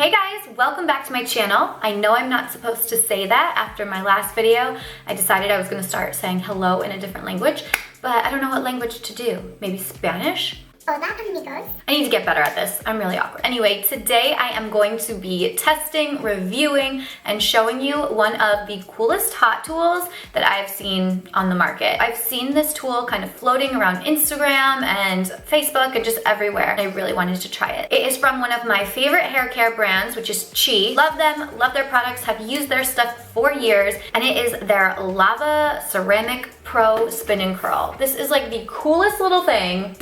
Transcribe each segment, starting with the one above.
Hey guys, welcome back to my channel. I know I'm not supposed to say that after my last video. I decided I was gonna start saying hello in a different language, but I don't know what language to do. Maybe Spanish? Hola amigos. I need to get better at this. I'm really awkward. Anyway, today I am going to be testing, reviewing, and showing you one of the coolest hot tools that I've seen on the market. I've seen this tool kind of floating around Instagram and Facebook and just everywhere. I really wanted to try it. It is from one of my favorite hair care brands, which is Chit. Love them, love their products, have used their stuff for years, and it is their Lava Ceramic Pro Spin and Curl. This is like the coolest little thing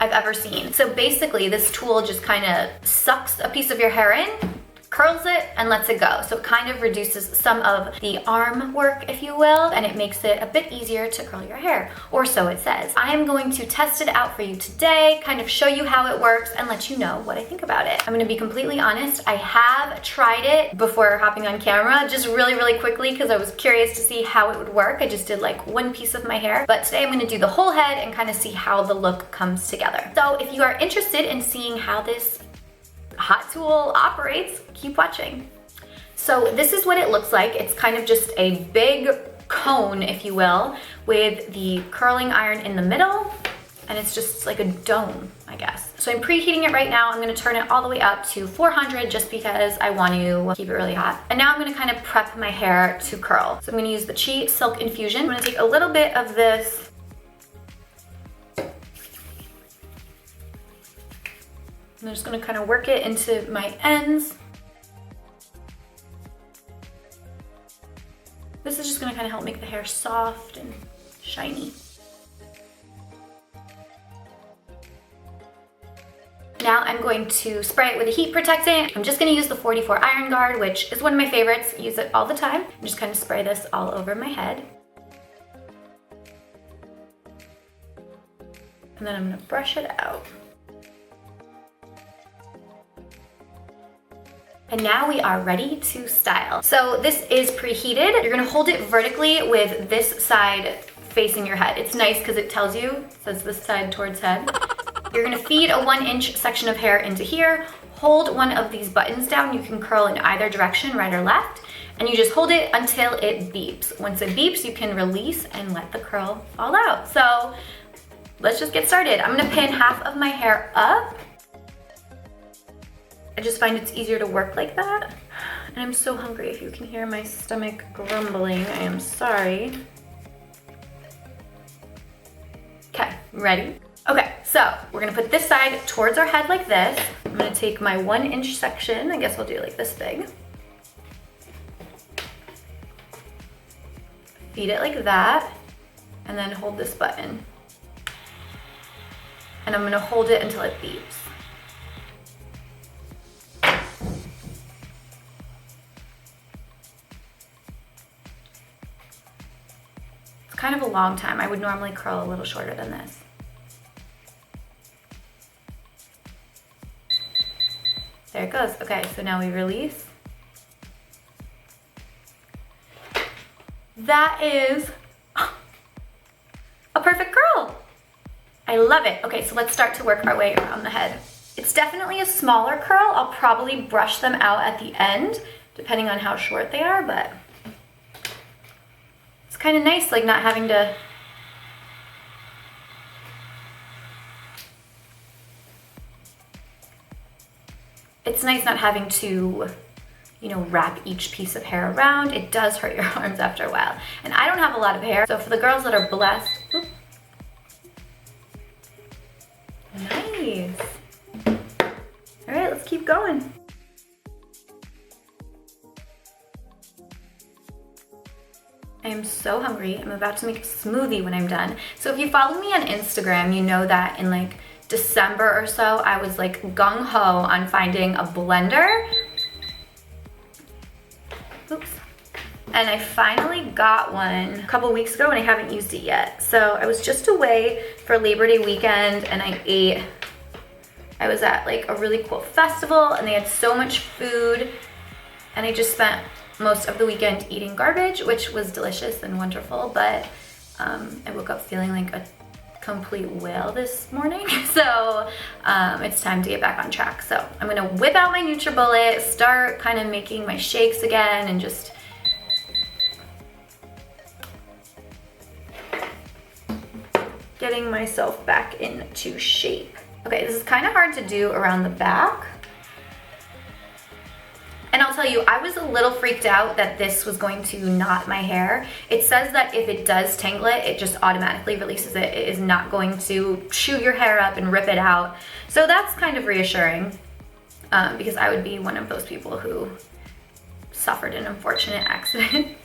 I've ever seen. So basically this tool just kind of sucks a piece of your hair in, curls it, and lets it go. So it kind of reduces some of the arm work, if you will, and it makes it a bit easier to curl your hair, or so it says. I am going to test it out for you today, kind of show you how it works, and let you know what I think about it. I'm gonna be completely honest, I have tried it before hopping on camera, just really quickly, because I was curious to see how it would work. I just did like one piece of my hair, but today I'm gonna do the whole head and kind of see how the look comes together. So if you are interested in seeing how this hot tool operates, keep watching. So this is what it looks like. It's kind of just a big cone, if you will, with the curling iron in the middle, and it's just like a dome, I guess. So I'm preheating it right now. I'm gonna turn it all the way up to 400 just because I want to keep it really hot. And now I'm gonna kind of prep my hair to curl. So I'm gonna use the Chit Silk Infusion. I'm gonna take a little bit of this I'm just gonna kind of work it into my ends. This is just gonna kind of help make the hair soft and shiny. Now I'm going to spray it with a heat protectant. I'm just gonna use the 44 Iron Guard, which is one of my favorites. I use it all the time. I'm just kind of spray this all over my head. And then I'm gonna brush it out. And now we are ready to style. So this is preheated. You're gonna hold it vertically with this side facing your head. It's nice because it tells you, it says this side towards head. You're gonna feed a 1-inch section of hair into here, hold one of these buttons down. You can curl in either direction, right or left, and you just hold it until it beeps. Once it beeps, you can release and let the curl fall out. So let's just get started. I'm gonna pin half of my hair up. I just find it's easier to work like that. And I'm so hungry. If you can hear my stomach grumbling, I am sorry. Okay, ready? Okay, so we're gonna put this side towards our head like this. I'm gonna take my 1-inch section, I guess I'll do like this big. Feed it like that, and then hold this button. And I'm gonna hold it until it beeps. Kind of a long time. I would normally curl a little shorter than this. There it goes. Okay, so now we release. That is a perfect curl. I love it. Okay, so let's start to work our way around the head. It's definitely a smaller curl. I'll probably brush them out at the end, depending on how short they are, but kind of nice, like not having to it's nice not having to, you know, wrap each piece of hair around. It does hurt your arms after a while. And I don't have a lot of hair, so for the girls that are blessed, oops. Nice. All right, let's keep going. I am so hungry. I'm about to make a smoothie when I'm done. So if you follow me on Instagram, you know that in like December or so, I was like gung-ho on finding a blender. Oops. And I finally got one a couple weeks ago and I haven't used it yet. So I was just away for Labor Day weekend and I was at like a really cool festival and they had so much food and I just spent most of the weekend eating garbage, which was delicious and wonderful, but I woke up feeling like a complete whale this morning. So it's time to get back on track. So I'm gonna whip out my NutriBullet, start kind of making my shakes again, and just getting myself back into shape. Okay, this is kind of hard to do around the back. And I'll tell you, I was a little freaked out that this was going to knot my hair. It says that if it does tangle it, it just automatically releases it. It is not going to chew your hair up and rip it out. So that's kind of reassuring because I would be one of those people who suffered an unfortunate accident.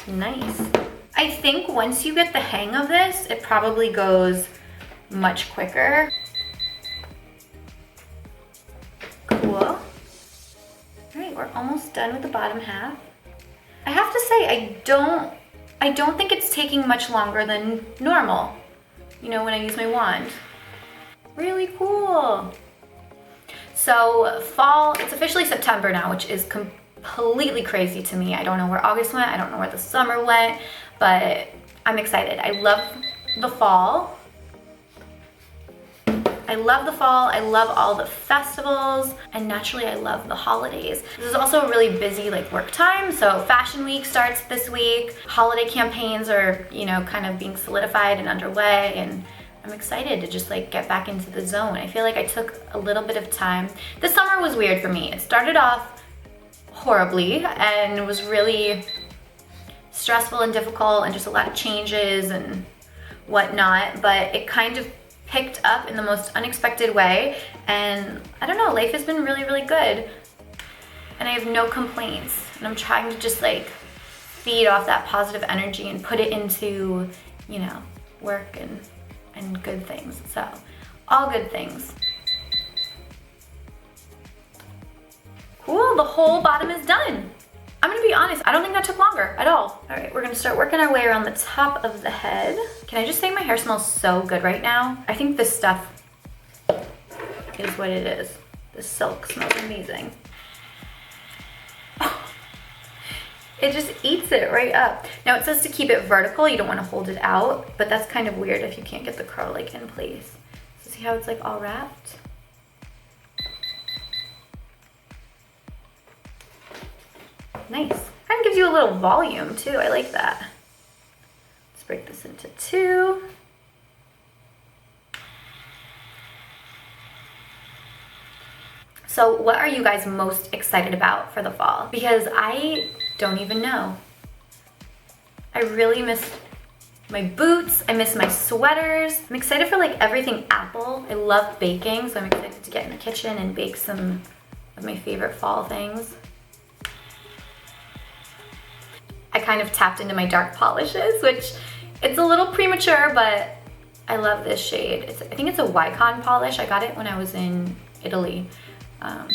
Nice. I think once you get the hang of this, it probably goes much quicker. Cool. All right, we're almost done with the bottom half. I have to say, I don't think it's taking much longer than normal, you know, when I use my wand. Really cool. So fall, it's officially September now, which is completely crazy to me. I don't know where August went, I don't know where the summer went, but I'm excited. I love the fall. I love the fall, I love all the festivals, and naturally I love the holidays. This is also a really busy like work time, so Fashion Week starts this week. Holiday campaigns are, you know, kind of being solidified and underway, and I'm excited to just like get back into the zone. I feel like I took a little bit of time. This summer was weird for me. It started off horribly and was really stressful and difficult and just a lot of changes and whatnot, but it kind of picked up in the most unexpected way, and I don't know, life has been really, really good, and I have no complaints, and I'm trying to just like feed off that positive energy and put it into, you know, work and good things. So all good things. Cool, the whole bottom is done. I'm gonna be honest, I don't think that took longer at all. All right, we're gonna start working our way around the top of the head. Can I just say my hair smells so good right now? I think this stuff is what it is. The silk smells amazing. It just eats it right up. Now it says to keep it vertical, you don't wanna hold it out, but that's kind of weird if you can't get the curl like in place. So see how it's like all wrapped? Nice. Kind of gives you a little volume too. I like that. Let's break this into two. So what are you guys most excited about for the fall? Because I don't even know. I really miss my boots. I miss my sweaters. I'm excited for like everything apple. I love baking, so I'm excited to get in the kitchen and bake some of my favorite fall things. I kind of tapped into my dark polishes, which it's a little premature, but I love this shade. I think it's a Wycon polish. I got it when I was in Italy. All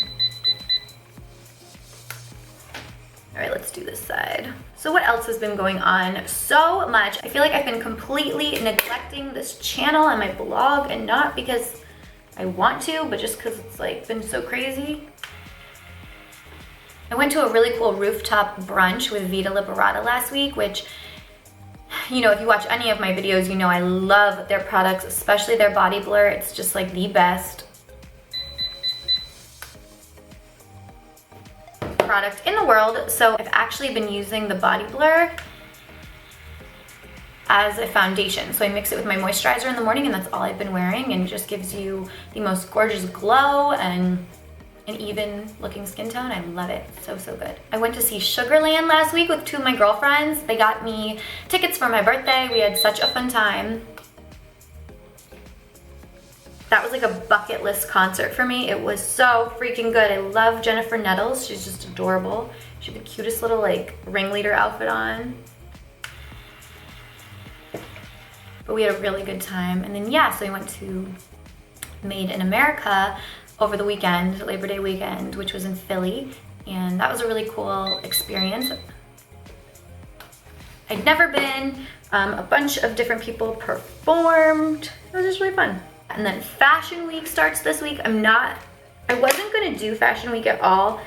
right, let's do this side. So what else has been going on? So much. I feel like I've been completely neglecting this channel and my blog, and not because I want to, but just because it's like been so crazy. I went to a really cool rooftop brunch with Vita Liberata last week, which, you know, if you watch any of my videos, you know I love their products, especially their body blur. It's just like the best product in the world. So I've actually been using the body blur as a foundation. So I mix it with my moisturizer in the morning, and that's all I've been wearing, and it just gives you the most gorgeous glow and an even looking skin tone. I love it. So, so good. I went to see Sugarland last week with two of my girlfriends. They got me tickets for my birthday. We had such a fun time. That was like a bucket list concert for me. It was so freaking good. I love Jennifer Nettles. She's just adorable. She had the cutest little like ringleader outfit on. But we had a really good time. And then yeah, so we went to Made in America over the weekend, Labor Day weekend, which was in Philly, and that was a really cool experience. I'd never been, a bunch of different people performed. It was just really fun. And then Fashion Week starts this week. I wasn't gonna do Fashion Week at all,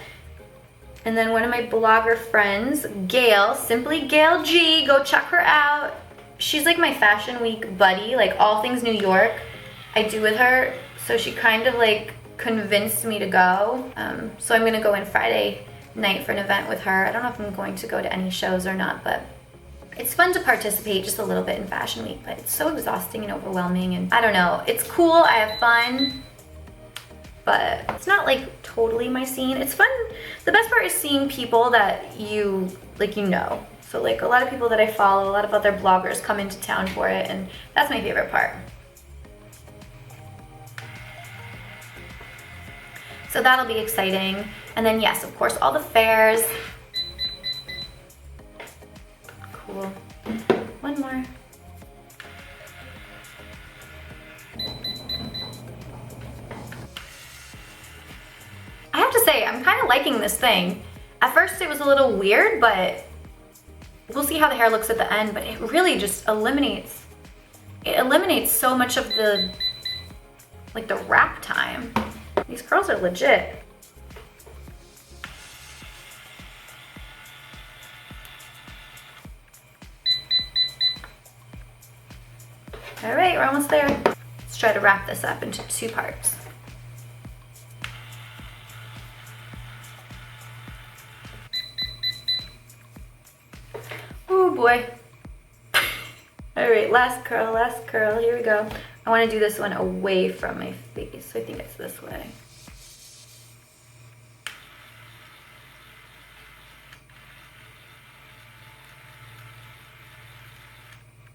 and then one of my blogger friends, Gail, Simply Gail G, go check her out. she's like my fashion week buddy, like all things New York I do with her. So she kind of like convinced me to go. So I'm gonna go in Friday night for an event with her. I don't know if I'm going to go to any shows or not, but it's fun to participate just a little bit in Fashion Week, but it's so exhausting and overwhelming, and I don't know. It's cool, I have fun, but it's not like totally my scene. It's fun. The best part is seeing people that you know. So like a lot of people that I follow, a lot of other bloggers come into town for it, and that's my favorite part. So that'll be exciting. And then yes, of course, all the fairs. Cool. One more. I have to say, I'm kind of liking this thing. At first it was a little weird, but we'll see how the hair looks at the end, but it really just eliminates so much of the, like the wrap time. These curls are legit. All right, we're almost there. Let's try to wrap this up into 2 parts. Oh boy. All right, last curl, here we go. I wanna do this one away from my face, so I think it's this way.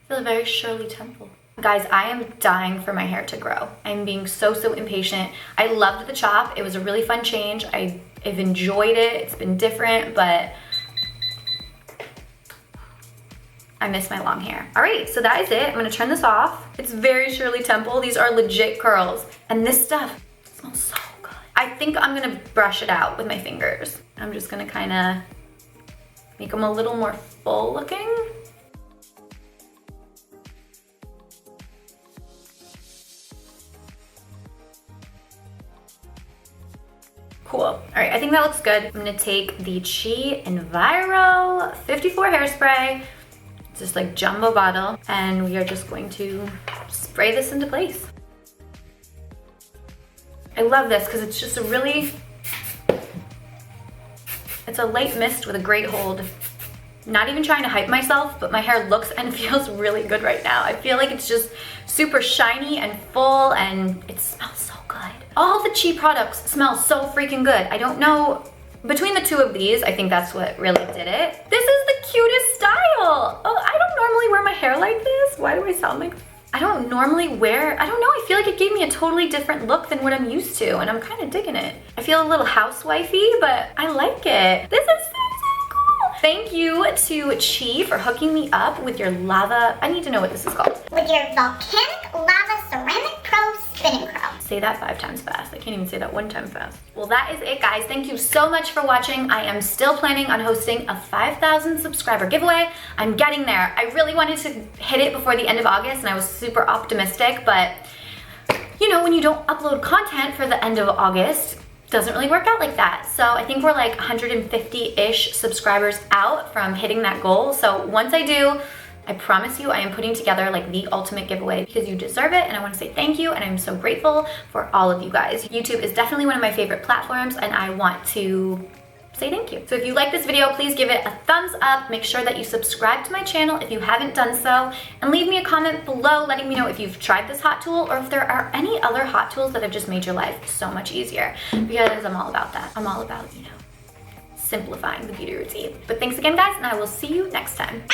Feels very Shirley Temple. Guys, I am dying for my hair to grow. I'm being so impatient. I loved the chop. It was a really fun change. I've enjoyed it. It's been different, but I miss my long hair. All right, so that is it. I'm gonna turn this off. It's very Shirley Temple. These are legit curls. And this stuff smells so good. I think I'm gonna brush it out with my fingers. I'm just gonna kinda make them a little more full looking. Cool. All right, I think that looks good. I'm gonna take the Chit Enviro 54 hairspray, just like jumbo bottle, and we are just going to spray this into place. I love this because it's just a really, it's a light mist with a great hold. Not even trying to hype myself, but my hair looks and feels really good right now. I feel like it's just super shiny and full, and it smells so good. All the Chit products smell so freaking good. I don't know, between the 2 of these, I think that's what really did it. This is the cutest style. Oh, I don't normally wear my hair like this. Why do I sound like, I don't normally wear, I don't know, I feel like it gave me a totally different look than what I'm used to, and I'm kind of digging it. I feel a little housewifey, but I like it. This is so cool. Thank you to Chit for hooking me up with your lava, I need to know what this is called. With your volcanic lava ceramic pro spinning curl. Say that 5 times fast. I can't even say that 1 time fast. Well, that is it, guys. Thank you so much for watching. I am still planning on hosting a 5,000 subscriber giveaway. I'm getting there. I really wanted to hit it before the end of August, and I was super optimistic, but you know, when you don't upload content for the end of August, it doesn't really work out like that. So I think we're like 150-ish subscribers out from hitting that goal. So once I do, I promise you I am putting together like the ultimate giveaway because you deserve it, and I want to say thank you, and I'm so grateful for all of you guys. YouTube is definitely one of my favorite platforms, and I want to say thank you. So if you like this video, please give it a thumbs up. Make sure that you subscribe to my channel if you haven't done so, and leave me a comment below letting me know if you've tried this hot tool or if there are any other hot tools that have just made your life so much easier, because I'm all about that. I'm all about, you know, simplifying the beauty routine. But thanks again, guys, and I will see you next time.